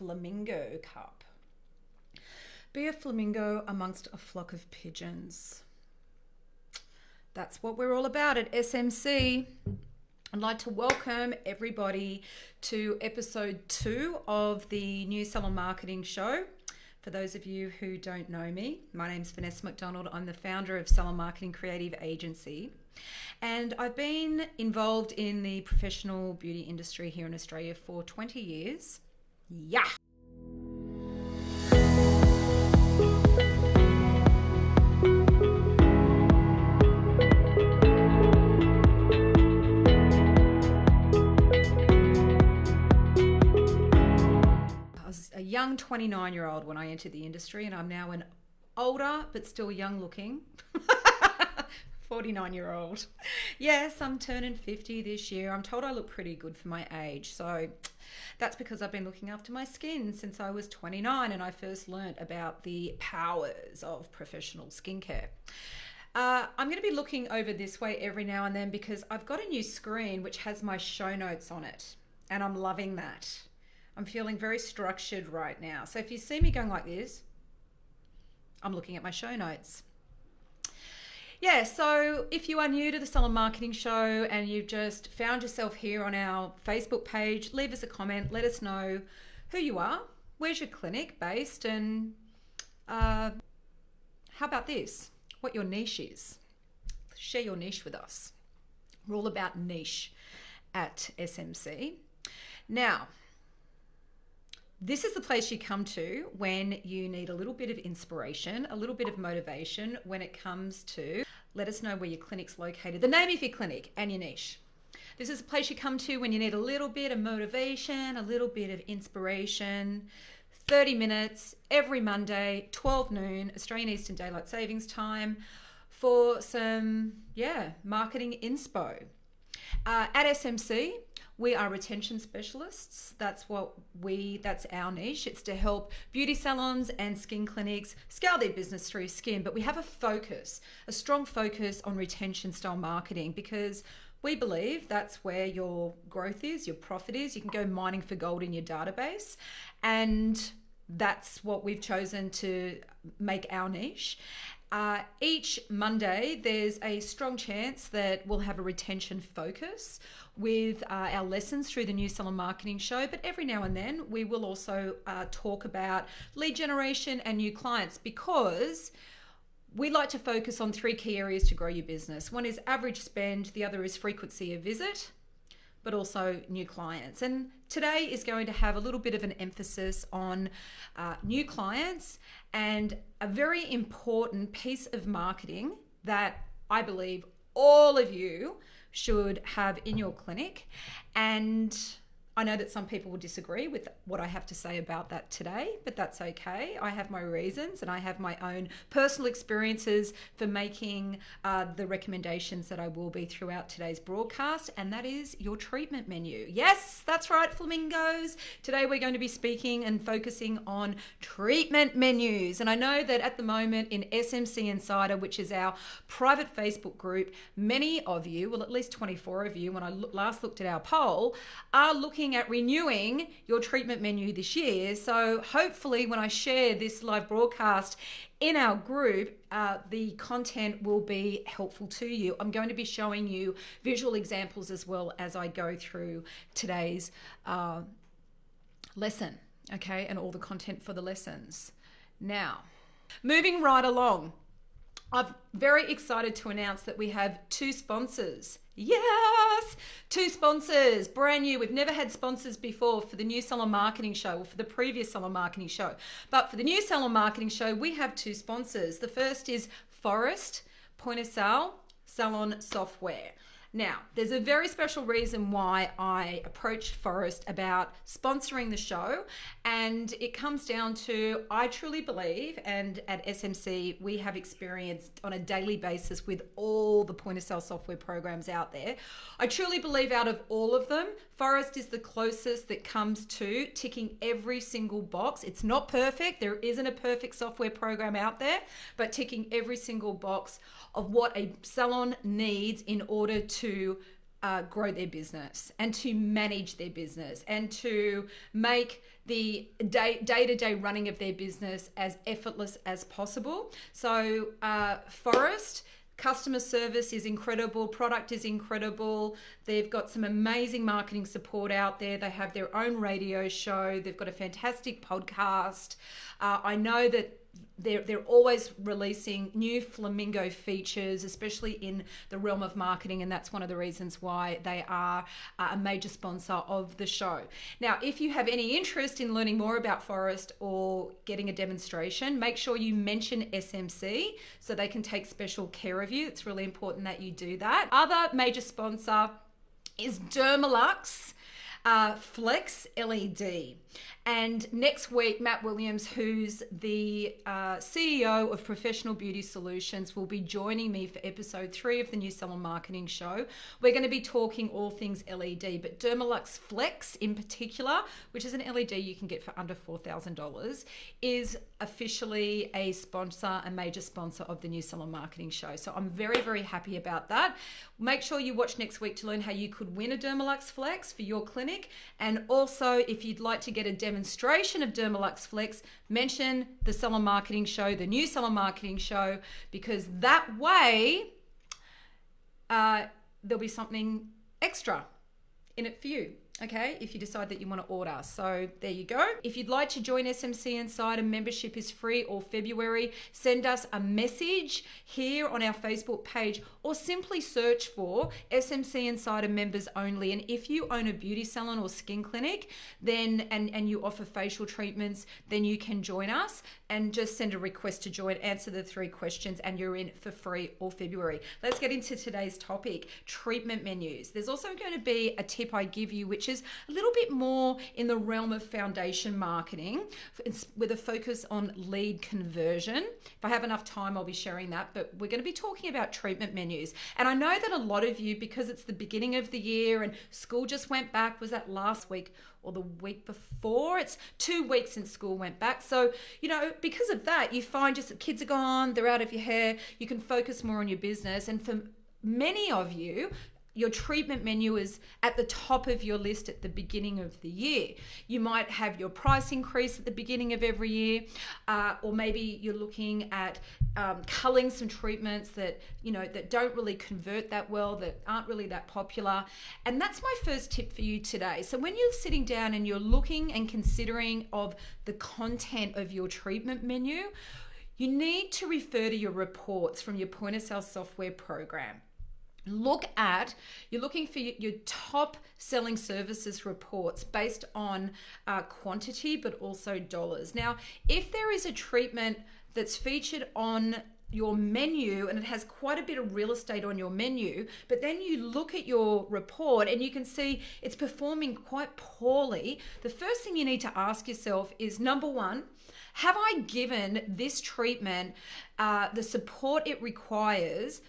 flamingo cup. Be a flamingo amongst a flock of pigeons. That's what we're all about at SMC. I'd like to welcome everybody to episode 2 of the new Salon Marketing Show. For those of you who don't know me, my name's Vanessa McDonald. I'm the founder of Salon Marketing Creative Agency. And I've been involved in the professional beauty industry here in Australia for 20 years. Yeah! A young 29-year-old when I entered the industry, and I'm now an older but still young looking 49-year-old. Yes, I'm turning 50 this year. I'm told I look pretty good for my age, so that's because I've been looking after my skin since I was 29 and I first learnt about the powers of professional skincare. I'm going to be looking over this way every now and then because I've got a new screen which has my show notes on it, and I'm loving that. I'm feeling very structured right now. So if you see me going like this, I'm looking at my show notes. Yeah, so if you are new to the Salon Marketing Show and you've just found yourself here on our Facebook page, leave us a comment, let us know who you are, where's your clinic based, and how about this, what your niche is. Share your niche with us. We're all about niche at SMC. Now, this is the place you come to when you need a little bit of inspiration, a little bit of motivation when it comes to let us know where your clinic's located, the name of your clinic and your niche. This is a place you come to when you need a little bit of motivation, a little bit of inspiration. 30 minutes every Monday, 12 noon, Australian Eastern Daylight Savings Time for some, marketing inspo. At SMC, we are retention specialists. That's our niche. It's to help beauty salons and skin clinics scale their business through skin. But we have a strong focus on retention style marketing because we believe that's where your growth is, your profit is. You can go mining for gold in your database. And that's what we've chosen to make our niche. Each Monday, there's a strong chance that we'll have a retention focus with our lessons through the new Salon Marketing Show. But every now and then, we will also talk about lead generation and new clients because we like to focus on 3 key areas to grow your business. One is average spend, the other is frequency of visit, but also new clients. And today is going to have a little bit of an emphasis on new clients and a very important piece of marketing that I believe all of you should have in your clinic. And I know that some people will disagree with what I have to say about that today, but that's okay. I have my reasons and I have my own personal experiences for making the recommendations that I will be throughout today's broadcast, and that is your treatment menu. Yes, that's right, flamingos. Today we're going to be speaking and focusing on treatment menus. And I know that at the moment in SMC Insider, which is our private Facebook group, many of you, well at least 24 of you when I last looked at our poll, are looking at renewing your treatment menu this year. So hopefully when I share this live broadcast in our group, the content will be helpful to you. I'm going to be showing you visual examples as well as I go through today's lesson, okay, and all the content for the lessons. Now, moving right along, I'm very excited to announce that we have 2 sponsors. Yes, 2 sponsors, brand new. We've never had sponsors before for the new Salon Marketing Show or for the previous Salon Marketing Show. But for the new Salon Marketing Show, we have 2 sponsors. The first is Forest Point of Sale Salon Software. Now, there's a very special reason why I approached Forest about sponsoring the show, and it comes down to, I truly believe, and at SMC, we have experience on a daily basis with all the point of sale software programs out there. I truly believe out of all of them, Forest is the closest that comes to ticking every single box. It's not perfect. There isn't a perfect software program out there, but ticking every single box of what a salon needs in order to grow their business and to manage their business and to make the day-to-day running of their business as effortless as possible. So Forest, customer service is incredible, product is incredible. They've got some amazing marketing support out there. They have their own radio show. They've got a fantastic podcast. I know that they're always releasing new flamingo features, especially in the realm of marketing, and that's one of the reasons why they are a major sponsor of the show. Now, if you have any interest in learning more about Forest or getting a demonstration, make sure you mention SMC so they can take special care of you. It's really important that you do that. Other major sponsor is Dermalux Flex LED. And next week, Matt Williams, who's the CEO of Professional Beauty Solutions, will be joining me for episode 3 of the new Salon Marketing Show. We're going to be talking all things LED, but Dermalux Flex in particular, which is an LED you can get for under $4,000, is officially a sponsor, a major sponsor of the new Salon Marketing Show. So I'm very, very happy about that. Make sure you watch next week to learn how you could win a Dermalux Flex for your clinic. And also, if you'd like to get a demonstration of Dermalux Flex, mention the Salon Marketing Show, the new Salon Marketing Show, because that way there'll be something extra in it for you. Okay, if you decide that you want to order. So there you go. If you'd like to join SMC Insider, membership is free all February. Send us a message here on our Facebook page or simply search for SMC Insider members only. And if you own a beauty salon or skin clinic, then and you offer facial treatments, then you can join us and just send a request to join, answer the 3 questions, and you're in for free all February. Let's get into today's topic, treatment menus. There's also going to be a tip I give you, which is a little bit more in the realm of foundation marketing. It's with a focus on lead conversion. If I have enough time, I'll be sharing that, but we're going to be talking about treatment menus. And I know that a lot of you, because it's the beginning of the year and school just went back, was that last week or the week before? It's 2 weeks since school went back. So, because of that, you find just that kids are gone, they're out of your hair, you can focus more on your business. And for many of you, your treatment menu is at the top of your list at the beginning of the year. You might have your price increase at the beginning of every year, or maybe you're looking at culling some treatments that that don't really convert that well, that aren't really that popular. And that's my first tip for you today. So when you're sitting down and you're looking and considering of the content of your treatment menu, you need to refer to your reports from your point of sale software program. You're looking for your top selling services reports based on quantity, but also dollars. Now, if there is a treatment that's featured on your menu and it has quite a bit of real estate on your menu, but then you look at your report and you can see it's performing quite poorly, the first thing you need to ask yourself is, number one, have I given this treatment the support it requires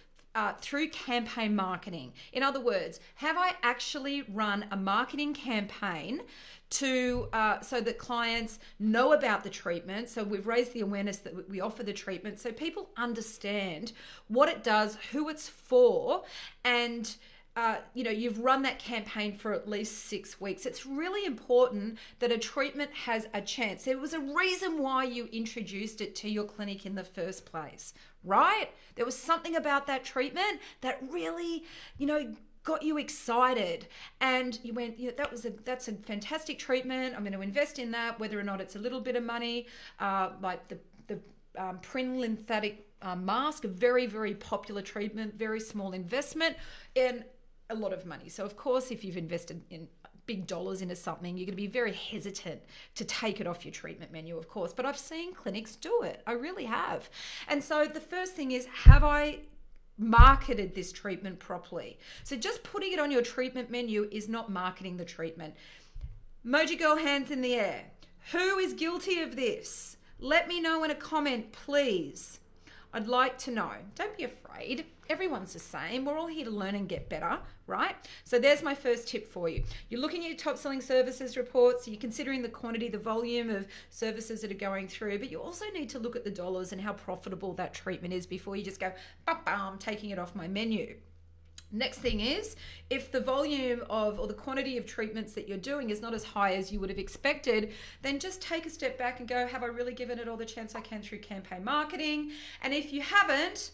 through campaign marketing? In other words, have I actually run a marketing campaign to so that clients know about the treatment? So we've raised the awareness that we offer the treatment so people understand what it does, who it's for, and you've run that campaign for at least 6 weeks. It's really important that a treatment has a chance. There was a reason why you introduced it to your clinic in the first place, right? There was something about that treatment that really, got you excited, and you went, that's a fantastic treatment. I'm going to invest in that, whether or not it's a little bit of money, like the Prin lymphatic mask, a very, very popular treatment, very small investment, and a lot of money. So of course, if you've invested in big dollars into something, you're going to be very hesitant to take it off your treatment menu, of course. But I've seen clinics do it. I really have. And so the first thing is, have I marketed this treatment properly? So just putting it on your treatment menu is not marketing the treatment. Emoji girl, hands in the air. Who is guilty of this? Let me know in a comment, please. I'd like to know. Don't be afraid. Everyone's the same. We're all here to learn and get better, right? So there's my first tip for you. You're looking at your top selling services reports. You're considering the quantity, the volume of services that are going through, but you also need to look at the dollars and how profitable that treatment is before you just go, I'm taking it off my menu. Next thing is, if the volume of or the quantity of treatments that you're doing is not as high as you would have expected, then just take a step back and go, have I really given it all the chance I can through campaign marketing? And if you haven't,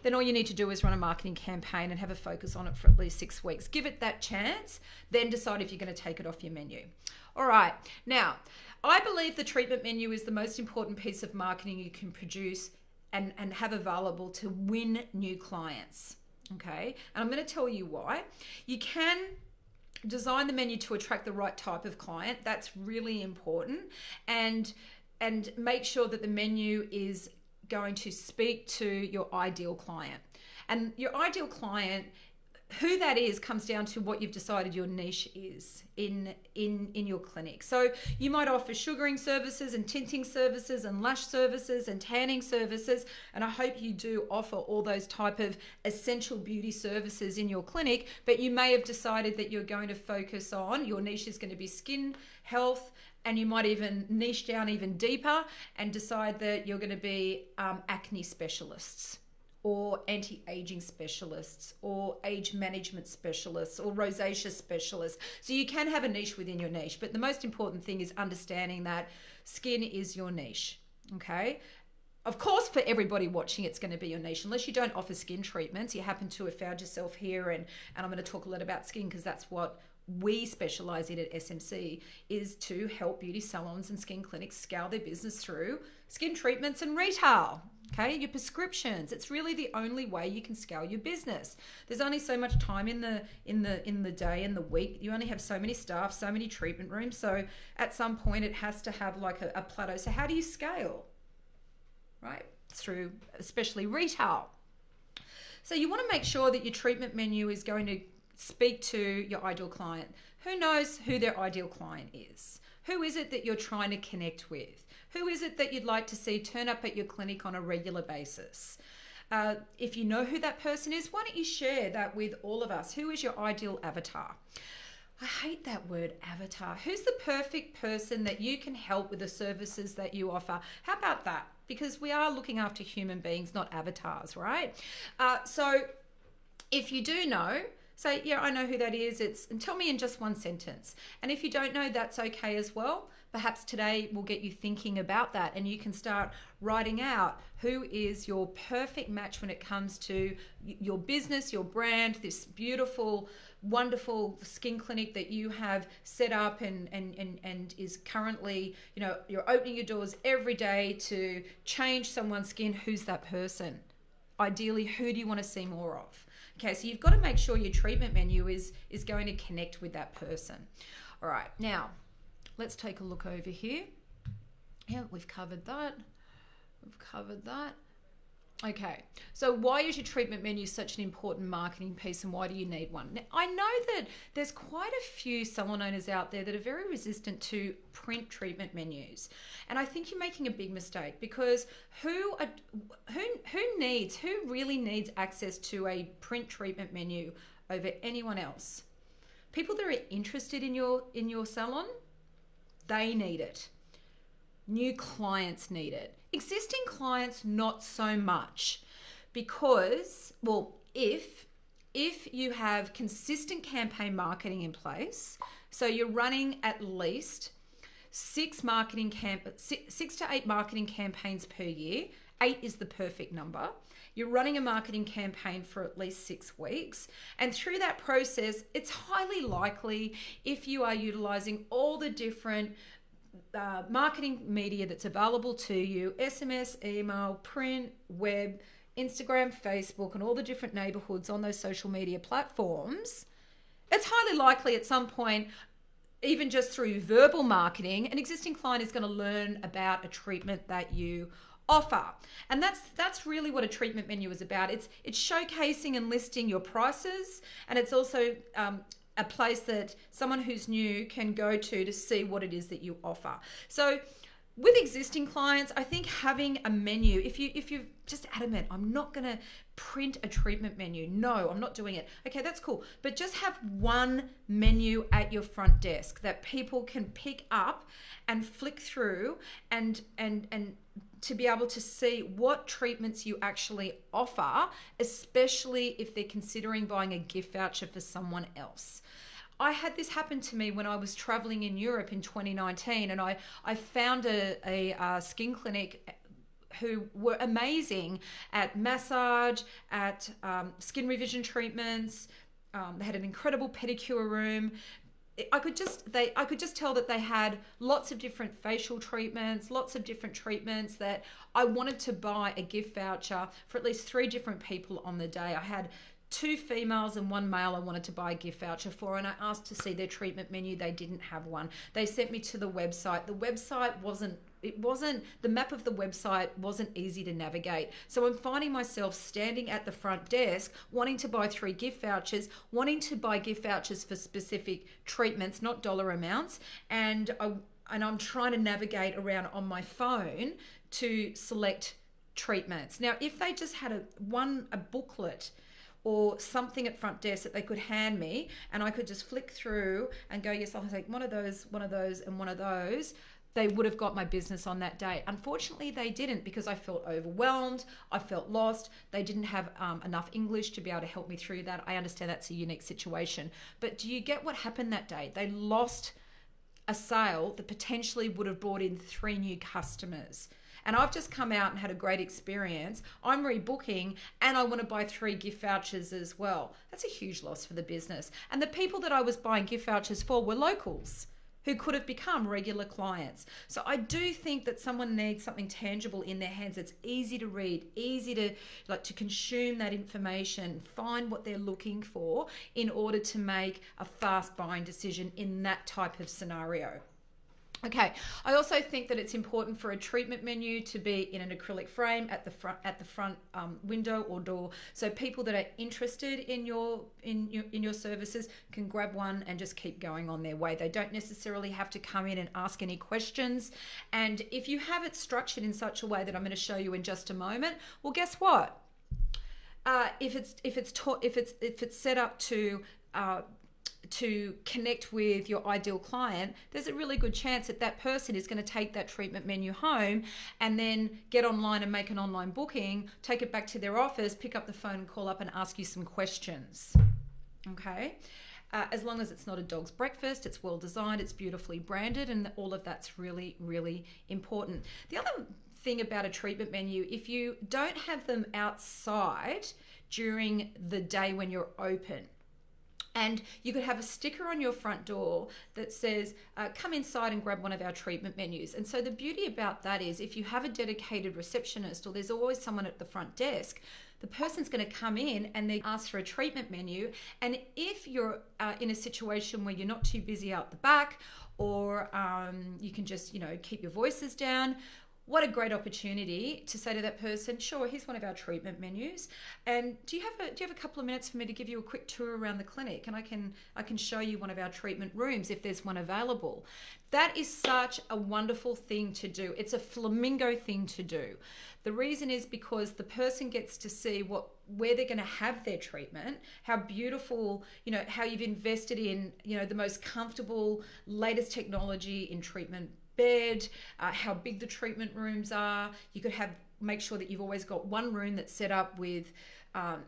then all you need to do is run a marketing campaign and have a focus on it for at least 6 weeks. Give it that chance, then decide if you're going to take it off your menu. All right. Now, I believe the treatment menu is the most important piece of marketing you can produce and have available to win new clients. Okay, and I'm going to tell you why. You can design the menu to attract the right type of client. That's really important, and make sure that the menu is going to speak to your ideal client. And your ideal client, who that is, comes down to what you've decided your niche is in your clinic. So you might offer sugaring services and tinting services and lash services and tanning services, and I hope you do offer all those type of essential beauty services in your clinic, but you may have decided that you're going to focus on, your niche is going to be skin health, and you might even niche down even deeper and decide that you're going to be acne specialists, or anti-aging specialists, or age management specialists, or rosacea specialists. So you can have a niche within your niche, but the most important thing is understanding that skin is your niche, okay? Of course, for everybody watching, it's going to be your niche. Unless you don't offer skin treatments, you happen to have found yourself here, and I'm going to talk a lot about skin because that's what we specialize in at SMC, is to help beauty salons and skin clinics scale their business through skin treatments and retail. Okay, your prescriptions. It's really the only way you can scale your business. There's only so much time in the day and the week. You only have so many staff, so many treatment rooms. So at some point it has to have like a plateau. So how do you scale? Right? Through especially retail. So you want to make sure that your treatment menu is going to speak to your ideal client. Who knows who their ideal client is? Who is it that you're trying to connect with? Who is it that you'd like to see turn up at your clinic on a regular basis? If you know who that person is, why don't you share that with all of us? Who is your ideal avatar? I hate that word, avatar. Who's the perfect person that you can help with the services that you offer? How about that? Because we are looking after human beings, not avatars, right? So if you do know, say, yeah, I know who that is. And tell me in just one sentence. And if you don't know, that's okay as well. Perhaps today will get you thinking about that, and you can start writing out who is your perfect match when it comes to your business, your brand, this beautiful, wonderful skin clinic that you have set up and is currently, you know, you're opening your doors every day to change someone's skin. Who's that person? Ideally, who do you want to see more of? Okay, so you've got to make sure your treatment menu is going to connect with that person. All right, now let's take a look over here. Yeah, we've covered that. Okay, so why is your treatment menu such an important marketing piece, and why do you need one? Now, I know that there's quite a few salon owners out there that are very resistant to print treatment menus, and I think you're making a big mistake, because who really needs access to a print treatment menu over anyone else? People that are interested in your salon, they need it. New clients need it. Existing clients, not so much, because, well, if you have consistent campaign marketing in place, so you're running at least 6 to 8 marketing campaigns per year. 8 is the perfect number. You're running a marketing campaign for at least 6 weeks. And through that process, it's highly likely, if you are utilizing all the different marketing media that's available to you, SMS, email, print, web, Instagram, Facebook, and all the different neighborhoods on those social media platforms, it's highly likely at some point, even just through verbal marketing, an existing client is going to learn about a treatment that you offer. And that's really what a treatment menu is about. It's showcasing and listing your prices, and it's also a place that someone who's new can go to see what it is that you offer. So With existing clients, I think having a menu, if you're just adamant, I'm not going to print a treatment menu. No, I'm not doing it. Okay, that's cool. But just have one menu at your front desk that people can pick up and flick through and to be able to see what treatments you actually offer, especially if they're considering buying a gift voucher for someone else. I had this happen to me when I was traveling in Europe in 2019, and I found a skin clinic who were amazing at massage, at skin revision treatments. They had an incredible pedicure room. I could just tell that they had lots of different facial treatments, lots of different treatments that I wanted to buy a gift voucher for at least 3 different people on the day. I had 2 females and 1 male I wanted to buy a gift voucher for, and I asked to see their treatment menu. They didn't have one. They sent me to the website. The map of the website wasn't easy to navigate. So I'm finding myself standing at the front desk wanting to buy 3 gift vouchers, wanting to buy gift vouchers for specific treatments, not dollar amounts, and I'm trying to navigate around on my phone to select treatments. Now, if they just had a booklet or something at front desk that they could hand me and I could just flick through and go, yes, I'll take one of those, and one of those, they would have got my business on that day. Unfortunately, they didn't, because I felt overwhelmed. I felt lost. They didn't have enough English to be able to help me through that. I understand that's a unique situation. But do you get what happened that day? They lost a sale that potentially would have brought in 3 new customers. And I've just come out and had a great experience. I'm rebooking and I want to buy 3 gift vouchers as well. That's a huge loss for the business. And the people that I was buying gift vouchers for were locals who could have become regular clients. So I do think that someone needs something tangible in their hands. It's easy to read, easy to consume that information, find what they're looking for in order to make a fast buying decision in that type of scenario. Okay, I also think that it's important for a treatment menu to be in an acrylic frame at the front window or door, so people that are interested in your services can grab one and just keep going on their way. They don't necessarily have to come in and ask any questions. And if you have it structured in such a way that I'm going to show you in just a moment, well, guess what? If it's set up to connect with your ideal client, there's a really good chance that that person is going to take that treatment menu home and then get online and make an online booking, take it back to their office, pick up the phone and call up and ask you some questions. Okay? As long as it's not a dog's breakfast, it's well designed, it's beautifully branded, and all of that's really, really important. The other thing about a treatment menu, if you don't have them outside during the day when you're open, and you could have a sticker on your front door that says, come inside and grab one of our treatment menus. And so the beauty about that is if you have a dedicated receptionist or there's always someone at the front desk, the person's going to come in and they ask for a treatment menu. And if you're in a situation where you're not too busy out the back, or you can just, keep your voices down, what a great opportunity to say to that person, sure, here's one of our treatment menus. And do you have a couple of minutes for me to give you a quick tour around the clinic? And I can show you one of our treatment rooms if there's one available. That is such a wonderful thing to do. It's a flamingo thing to do. The reason is because the person gets to see where they're going to have their treatment, how beautiful, how you've invested in, the most comfortable, latest technology in treatment bed, how big the treatment rooms are. You could make sure that you've always got one room that's set up with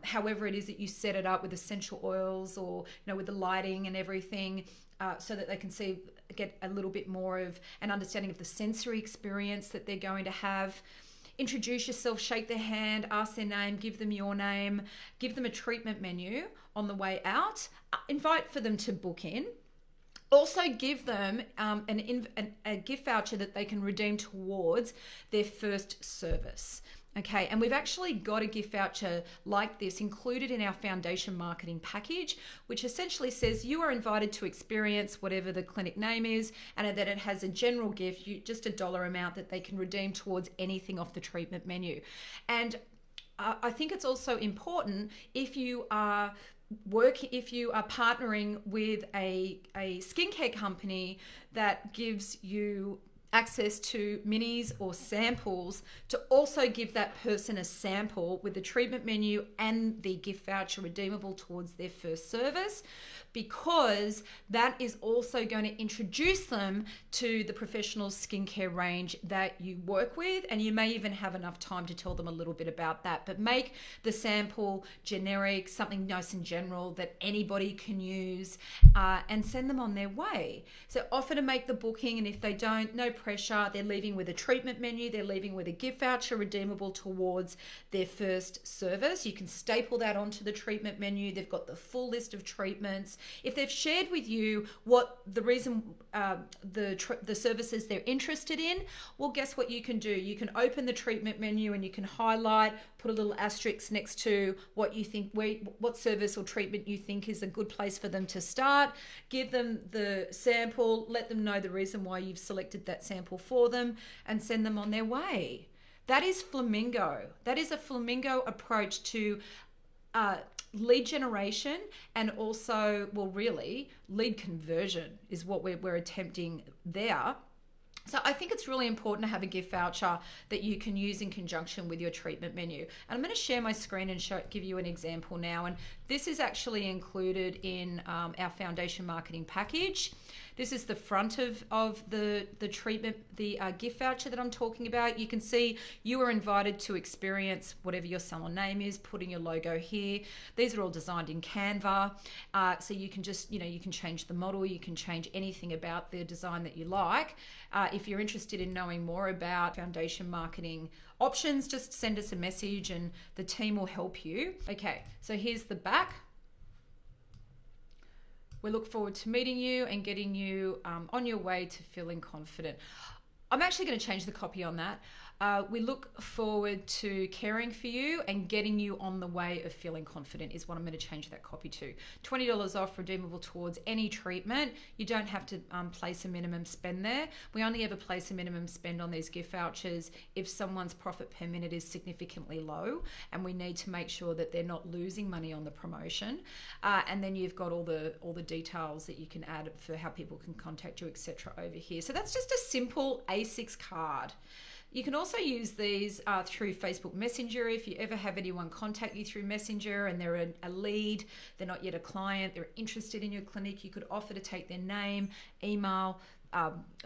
however it is that you set it up, with essential oils or with the lighting and everything, so that they can get a little bit more of an understanding of the sensory experience that they're going to have. Introduce yourself, shake their hand, ask their name, give them your name, give them a treatment menu on the way out, invite for them to book in. Also give them a gift voucher that they can redeem towards their first service. Okay, and we've actually got a gift voucher like this included in our foundation marketing package, which essentially says you are invited to experience whatever the clinic name is, and that it has a general gift, just a dollar amount that they can redeem towards anything off the treatment menu. And I think it's also important if you are partnering with a skincare company that gives you access to minis or samples to also give that person a sample with the treatment menu and the gift voucher redeemable towards their first service, because that is also going to introduce them to the professional skincare range that you work with, and you may even have enough time to tell them a little bit about that. But make the sample generic, something nice and general that anybody can use, and send them on their way. So offer to make the booking, and if they don't, no pressure. They're leaving with a treatment menu, they're leaving with a gift voucher redeemable towards their first service. You can staple that onto the treatment menu. They've got the full list of treatments. If they've shared with you what the reason, the services they're interested in, well, guess what you can do? You can open the treatment menu and you can highlight, put a little asterisk next to what you think, what service or treatment you think is a good place for them to start. Give them the sample, let them know the reason why you've selected that sample for them, and send them on their way. That is flamingo. That is a flamingo approach to lead generation, and also, well, really, lead conversion is what we're attempting there. So I think it's really important to have a gift voucher that you can use in conjunction with your treatment menu. And I'm going to share my screen and give you an example now. And this is actually included in our foundation marketing package. This is the front of the treatment, the gift voucher that I'm talking about. You can see you are invited to experience whatever your salon name is, putting your logo here. These are all designed in Canva. So you can just, you can change the model, you can change anything about the design that you like. If you're interested in knowing more about foundation marketing options, just send us a message and the team will help you. Okay, so here's the back. We look forward to meeting you and getting you on your way to feeling confident. I'm actually going to change the copy on that. We look forward to caring for you and getting you on the way of feeling confident is what I'm going to change that copy to. $20 off, redeemable towards any treatment. You don't have to place a minimum spend there. We only ever place a minimum spend on these gift vouchers if someone's profit per minute is significantly low, and we need to make sure that they're not losing money on the promotion. And then you've got all the details that you can add for how people can contact you, etc. over here. So that's just a simple A6 card. You can also use these through Facebook Messenger. If you ever have anyone contact you through Messenger and they're a lead, they're not yet a client, they're interested in your clinic, you could offer to take their name, email,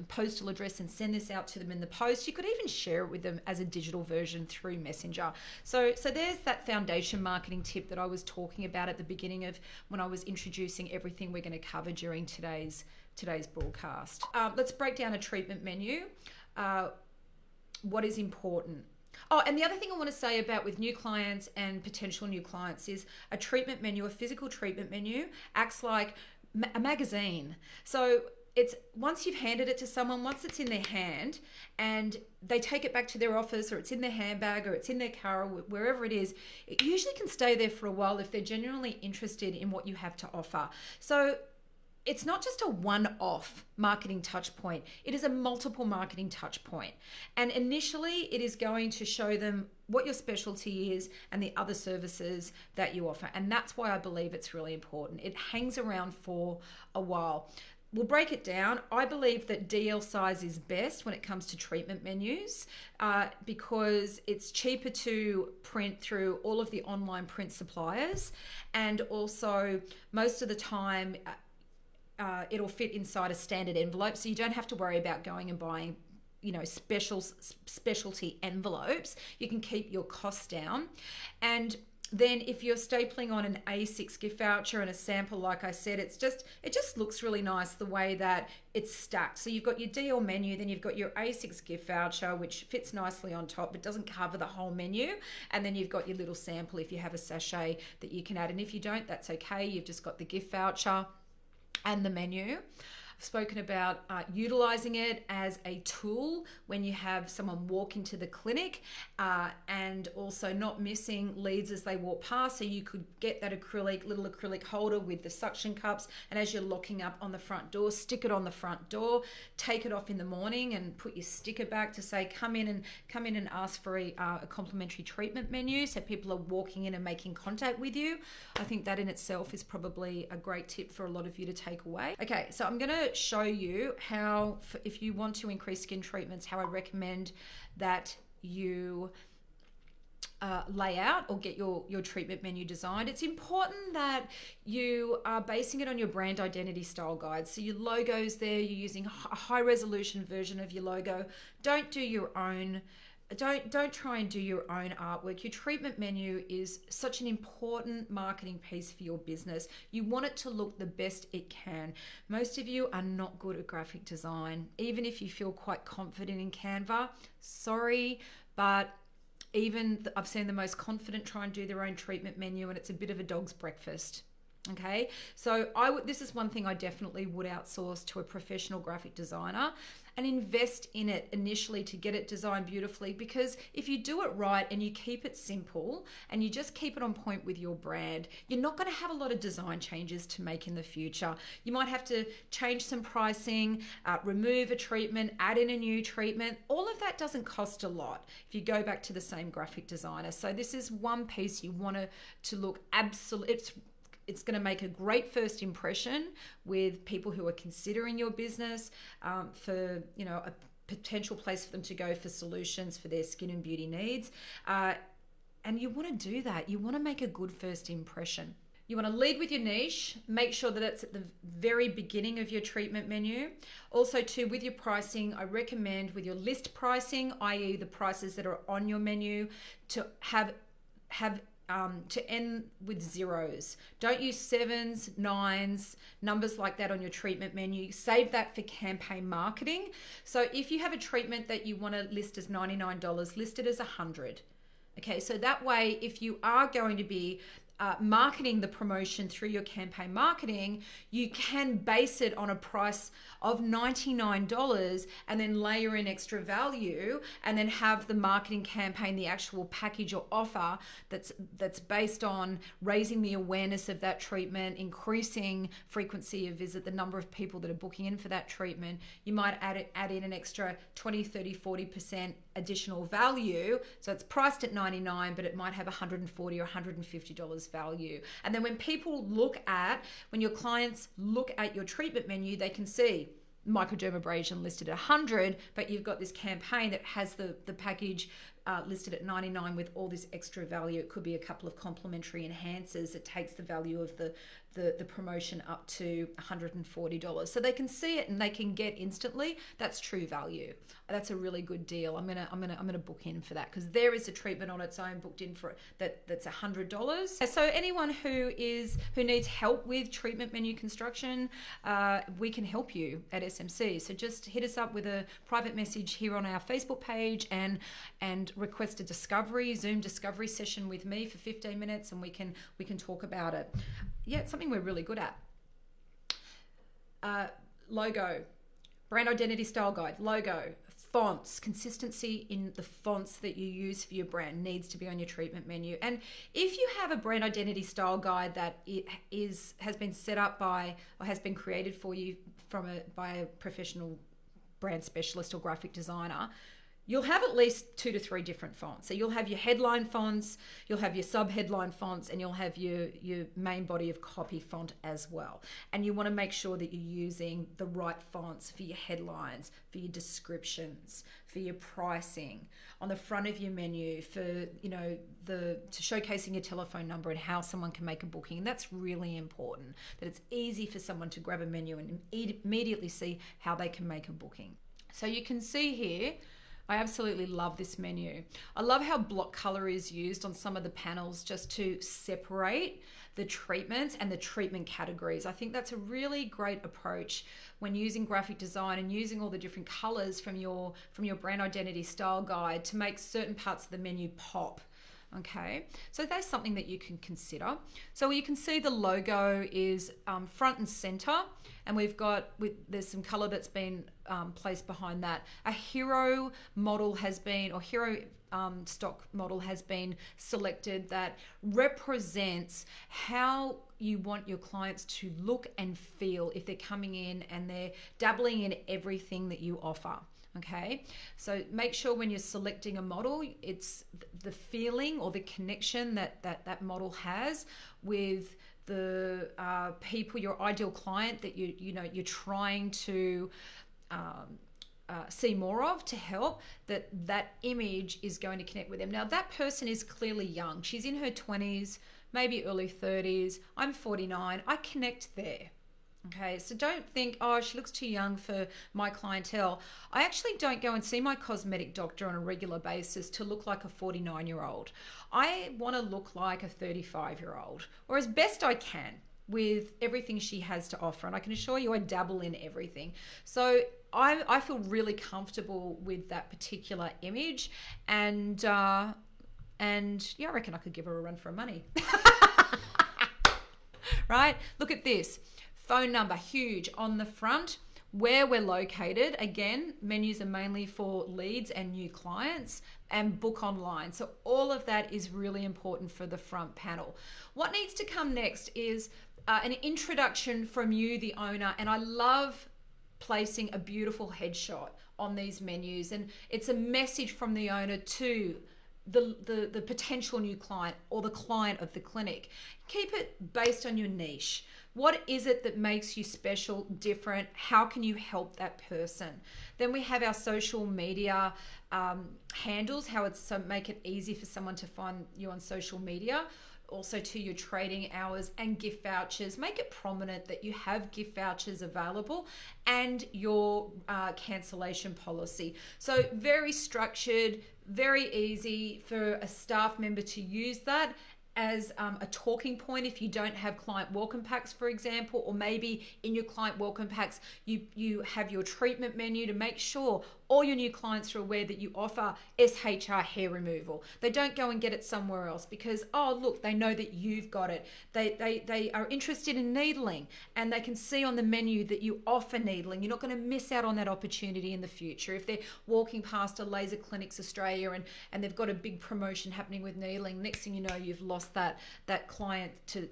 postal address and send this out to them in the post. You could even share it with them as a digital version through Messenger. So there's that foundation marketing tip that I was talking about at the beginning of when I was introducing everything we're going to cover during today's broadcast. Let's break down a treatment menu. What is important. Oh, and the other thing I want to say about with new clients and potential new clients is a treatment menu, a physical treatment menu, acts like a magazine. So it's once you've handed it to someone, once it's in their hand and they take it back to their office, or it's in their handbag, or it's in their car, or wherever it is, it usually can stay there for a while if they're genuinely interested in what you have to offer. So it's not just a one-off marketing touch point. It is a multiple marketing touch point. And initially, it is going to show them what your specialty is and the other services that you offer. And that's why I believe it's really important. It hangs around for a while. We'll break it down. I believe that DL size is best when it comes to treatment menus because it's cheaper to print through all of the online print suppliers. And also, most of the time, it'll fit inside a standard envelope, so you don't have to worry about going and buying, specialty envelopes. You can keep your costs down. And then if you're stapling on an A6 gift voucher and a sample, like I said, it just looks really nice the way that it's stacked. So you've got your DL menu, then you've got your A6 gift voucher, which fits nicely on top, but doesn't cover the whole menu. And then you've got your little sample if you have a sachet that you can add. And if you don't, that's okay. You've just got the gift voucher and the menu. I've spoken about utilizing it as a tool when you have someone walk into the clinic and also not missing leads as they walk past. So you could get that little acrylic holder with the suction cups, and as you're locking up on the front door, stick it on the front door, take it off in the morning and put your sticker back to say, come in and ask for a complimentary treatment menu. So people are walking in and making contact with you. I think that in itself is probably a great tip for a lot of you to take away. Okay, so I'm going to to show you how, if you want to increase skin treatments, how I recommend that you lay out or get your treatment menu designed. It's important that you are basing it on your brand identity style guide. So your logo's there, you're using a high resolution version of your logo. Don't do your own. Don't try and do your own artwork. Your treatment menu is such an important marketing piece for your business. You want it to look the best it can. Most of you are not good at graphic design. Even if you feel quite confident in Canva, sorry, but I've seen the most confident try and do their own treatment menu, and it's a bit of a dog's breakfast. Okay, so this is one thing I definitely would outsource to a professional graphic designer and invest in it initially to get it designed beautifully, because if you do it right and you keep it simple and you just keep it on point with your brand, you're not going to have a lot of design changes to make in the future. You might have to change some pricing, remove a treatment, add in a new treatment. All of that doesn't cost a lot if you go back to the same graphic designer. So this is one piece you want to look absolute. It's going to make a great first impression with people who are considering your business for, a potential place for them to go for solutions for their skin and beauty needs. And you want to do that. You want to make a good first impression. You want to lead with your niche. Make sure that it's at the very beginning of your treatment menu. Also, too, with your pricing, I recommend with your list pricing, i.e. the prices that are on your menu, to have to end with zeros. Don't use 7s, 9s, numbers like that on your treatment menu. Save that for campaign marketing. So if you have a treatment that you want to list as $99, list it as $100. Okay, so that way, if you are going to be marketing the promotion through your campaign marketing, you can base it on a price of $99 and then layer in extra value and then have the marketing campaign, the actual package or offer that's based on raising the awareness of that treatment, increasing frequency of visit, the number of people that are booking in for that treatment. You might add in an extra 20, 30, 40% additional value. So it's priced at $99, but it might have $140 or $150 value. And then when your clients look at your treatment menu, they can see microdermabrasion listed at 100, but you've got this campaign that has the package listed at 99 with all this extra value. It could be a couple of complimentary enhancers that takes the value of the promotion up to $140. So they can see it and they can get instantly. That's true value. That's a really good deal. I'm gonna book in for that, because there is a treatment on its own booked in for that's $100. So anyone who needs help with treatment menu construction, we can help you at SMC. So just hit us up with a private message here on our Facebook page and request a Zoom discovery session with me for 15 minutes, and we can talk about it. Yeah, it's something we're really good at. Logo, brand identity style guide, logo, fonts, consistency in the fonts that you use for your brand needs to be on your treatment menu. And if you have a brand identity style guide that has been set up by or has been created for you by a professional brand specialist or graphic designer, you'll have at least 2 to 3 different fonts. So you'll have your headline fonts, you'll have your sub-headline fonts, and you'll have your main body of copy font as well. And you want to make sure that you're using the right fonts for your headlines, for your descriptions, for your pricing, on the front of your menu, for to showcasing your telephone number and how someone can make a booking. And that's really important, that it's easy for someone to grab a menu and immediately see how they can make a booking. So you can see here, I absolutely love this menu. I love how block color is used on some of the panels just to separate the treatments and the treatment categories. I think that's a really great approach when using graphic design and using all the different colors from your brand identity style guide to make certain parts of the menu pop. Okay, so that's something that you can consider. So you can see the logo is front and center, and there's some color that's been placed behind that. A hero model hero stock model has been selected that represents how you want your clients to look and feel if they're coming in and they're dabbling in everything that you offer. Okay, so make sure when you're selecting a model, it's the feeling or the connection that model has with people, your ideal client that you're trying to see more of to help, that image is going to connect with them. Now, that person is clearly young. She's in her 20s, maybe early 30s. I'm 49. I connect there. Okay, so don't think, oh, she looks too young for my clientele. I actually don't go and see my cosmetic doctor on a regular basis to look like a 49-year-old. I want to look like a 35-year-old, or as best I can with everything she has to offer. And I can assure you I dabble in everything. So I feel really comfortable with that particular image. And yeah, I reckon I could give her a run for her money. Right? Look at this. Phone number, huge on the front. Where we're located, again, menus are mainly for leads and new clients, and book online. So all of that is really important for the front panel. What needs to come next is an introduction from you, the owner, and I love placing a beautiful headshot on these menus, and it's a message from the owner to the potential new client or the client of the clinic. Keep it based on your niche. What is it that makes you special, different? How can you help that person? Then we have our social media handles, how it's make it easy for someone to find you on social media. Also to your trading hours and gift vouchers. Make it prominent that you have gift vouchers available, and your cancellation policy. So very structured, very easy for a staff member to use that as a talking point if you don't have client welcome packs, for example, or maybe in your client welcome packs you have your treatment menu to make sure all your new clients are aware that you offer SHR hair removal. They don't go and get it somewhere else because, oh, look, they know that you've got it. They are interested in needling, and they can see on the menu that you offer needling. You're not going to miss out on that opportunity in the future. If they're walking past a Laser Clinics Australia and they've got a big promotion happening with needling, next thing you know, you've lost that client to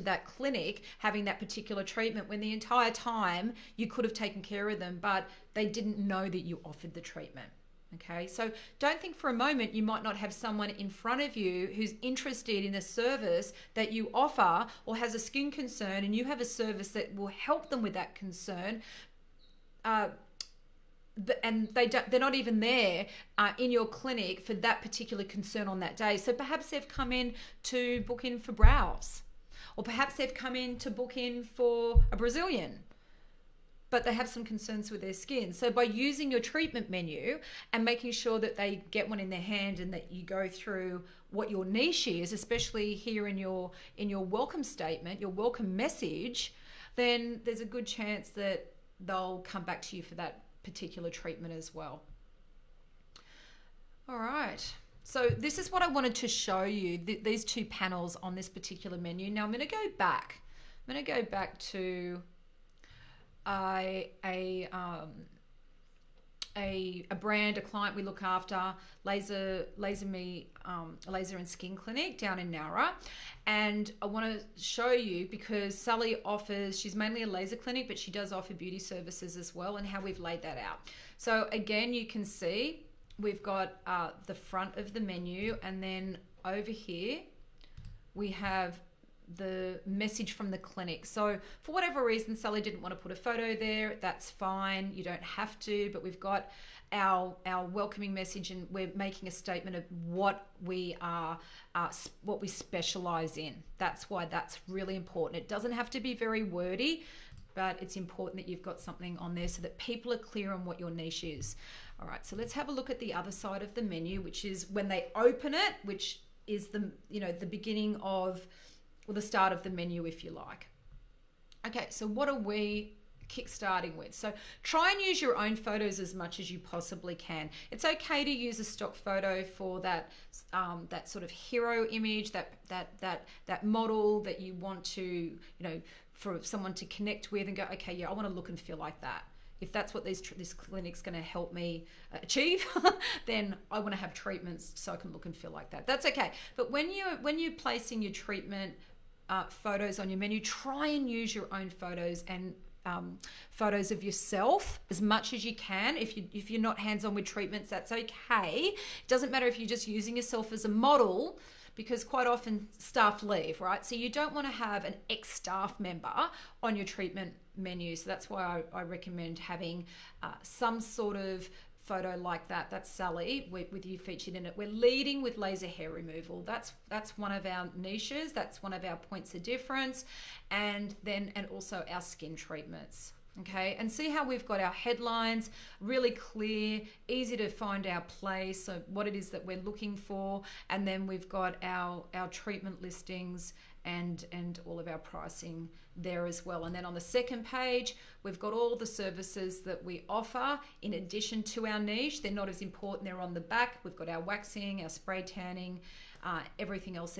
that clinic having that particular treatment, when the entire time you could have taken care of them, but they didn't know that you offered the treatment. Okay, so don't think for a moment you might not have someone in front of you who's interested in a service that you offer, or has a skin concern and you have a service that will help them with that concern. And they're not even there in your clinic for that particular concern on that day. So perhaps they've come in to book in for brows, or perhaps they've come in to book in for a Brazilian, but they have some concerns with their skin. So by using your treatment menu and making sure that they get one in their hand, and that you go through what your niche is, especially here in your welcome statement, your welcome message, then there's a good chance that they'll come back to you for that particular treatment as well. All right. So this is what I wanted to show you, these two panels on this particular menu. Now I'm going to go back. I'm going to go back to a brand, a client we look after, Laser and Skin Clinic down in Nowra. And I want to show you, because Sally she's mainly a laser clinic, but she does offer beauty services as well, and how we've laid that out. So again, you can see we've got the front of the menu, and then over here we have the message from the clinic. So for whatever reason, Sally didn't want to put a photo there. That's fine. You don't have to, but we've got our welcoming message, and we're making a statement of what we are, what we specialize in. That's why that's really important. It doesn't have to be very wordy, but it's important that you've got something on there so that people are clear on what your niche is. All right, so let's have a look at the other side of the menu, which is when they open it, which is the beginning of, or the start of the menu, if you like. Okay, so what are we kickstarting with? So try and use your own photos as much as you possibly can. It's okay to use a stock photo for that sort of hero image, that model that you want to, for someone to connect with and go, okay, yeah, I want to look and feel like that. If that's what this clinic's going to help me achieve, then I want to have treatments so I can look and feel like that. That's okay. But when you're placing your treatment photos on your menu, try and use your own photos and photos of yourself as much as you can. If you're not hands-on with treatments, that's okay. It doesn't matter if you're just using yourself as a model, because quite often staff leave, right? So you don't want to have an ex-staff member on your treatment menu. So that's why I recommend having some sort of photo like that. That's Sally with you featured in it. We're leading with laser hair removal. That's one of our niches. That's one of our points of difference, and also our skin treatments. Okay, and see how we've got our headlines really clear, easy to find our place, so what it is that we're looking for, and then we've got our treatment listings and all of our pricing there as well. And then on the second page, we've got all the services that we offer in addition to our niche. They're not as important, they're on the back. We've got our waxing, our spray tanning, everything else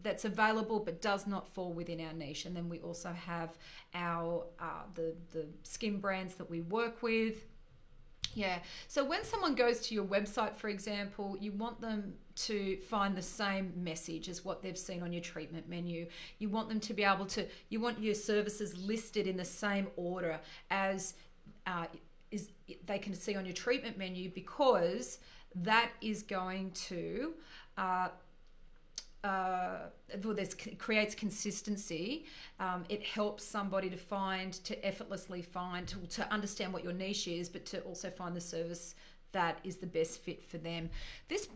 that's available but does not fall within our niche. And then we also have our the skin brands that we work with. Yeah, so when someone goes to your website, for example, you want them to find the same message as what they've seen on your treatment menu. You want them to be able to, you want your services listed in the same order as they can see on your treatment menu, because that is going to it creates consistency. It helps somebody to effortlessly find, to understand what your niche is, but to also find the service that is the best fit for them. This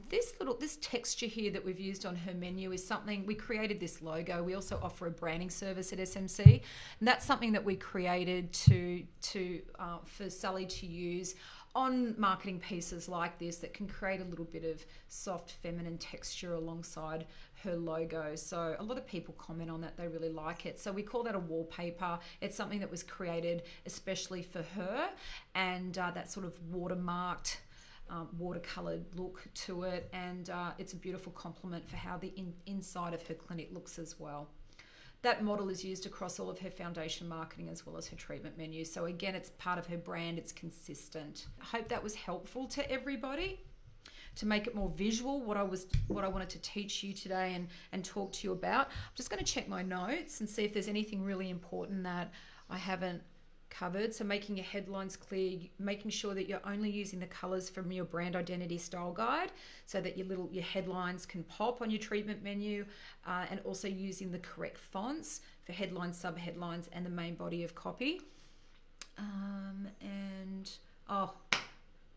texture here that we've used on her menu is something, we created this logo. We also offer a branding service at SMC, and that's something that we created for Sally to use on marketing pieces like this that can create a little bit of soft feminine texture alongside her logo. So a lot of people comment on that, they really like it. So we call that a wallpaper. It's something that was created especially for her, and that sort of watermarked, watercolored look to it, and it's a beautiful complement for how the inside of her clinic looks as well. That model is used across all of her foundation marketing as well as her treatment menu. So again, it's part of her brand, it's consistent. I hope that was helpful to everybody to make it more visual, what I wanted to teach you today and talk to you about. I'm just going to check my notes and see if there's anything really important that I haven't covered. So making your headlines clear, making sure that you're only using the colors from your brand identity style guide so that your headlines can pop on your treatment menu, and also using the correct fonts for headlines, sub-headlines, and the main body of copy.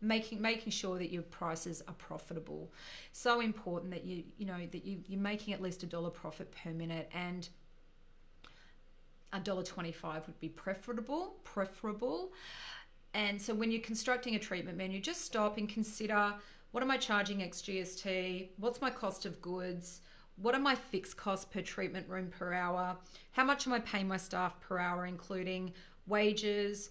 Making sure that your prices are profitable. So important that you're making at least $1 profit per minute, and $1.25 would be preferable. And so when you're constructing a treatment menu, just stop and consider, what am I charging ex GST? What's my cost of goods? What are my fixed costs per treatment room per hour? How much am I paying my staff per hour, including wages,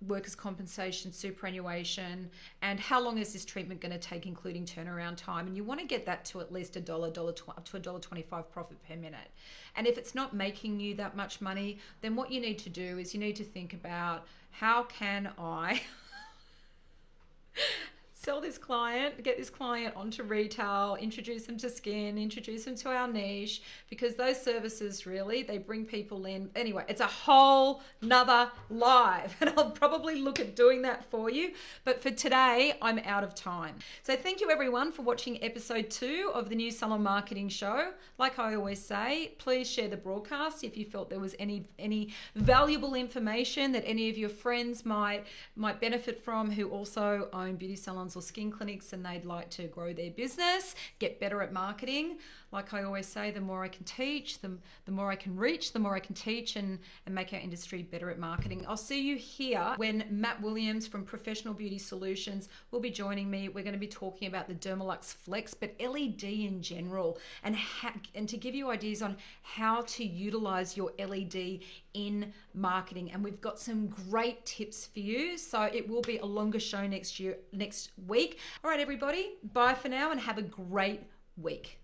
workers' compensation, superannuation, and how long is this treatment going to take, including turnaround time? And you want to get that to at least up to $1.25 profit per minute. And if it's not making you that much money, then what you need to do is you need to think about, how can I sell this client, get this client onto retail, introduce them to skin, introduce them to our niche, because those services really, they bring people in. Anyway, it's a whole nother live, and I'll probably look at doing that for you. But for today, I'm out of time. So thank you everyone for watching episode 2 of the new Salon Marketing Show. Like I always say, please share the broadcast if you felt there was any valuable information that any of your friends might benefit from, who also own beauty salons or skin clinics and they'd like to grow their business, get better at marketing. Like I always say, the more I can teach, the more I can reach, the more I can teach and make our industry better at marketing. I'll see you here when Matt Williams from Professional Beauty Solutions will be joining me. We're going to be talking about the Dermalux Flex, but LED in general, and to give you ideas on how to utilize your LED in marketing. And we've got some great tips for you. So it will be a longer show next week. All right, everybody, bye for now and have a great week.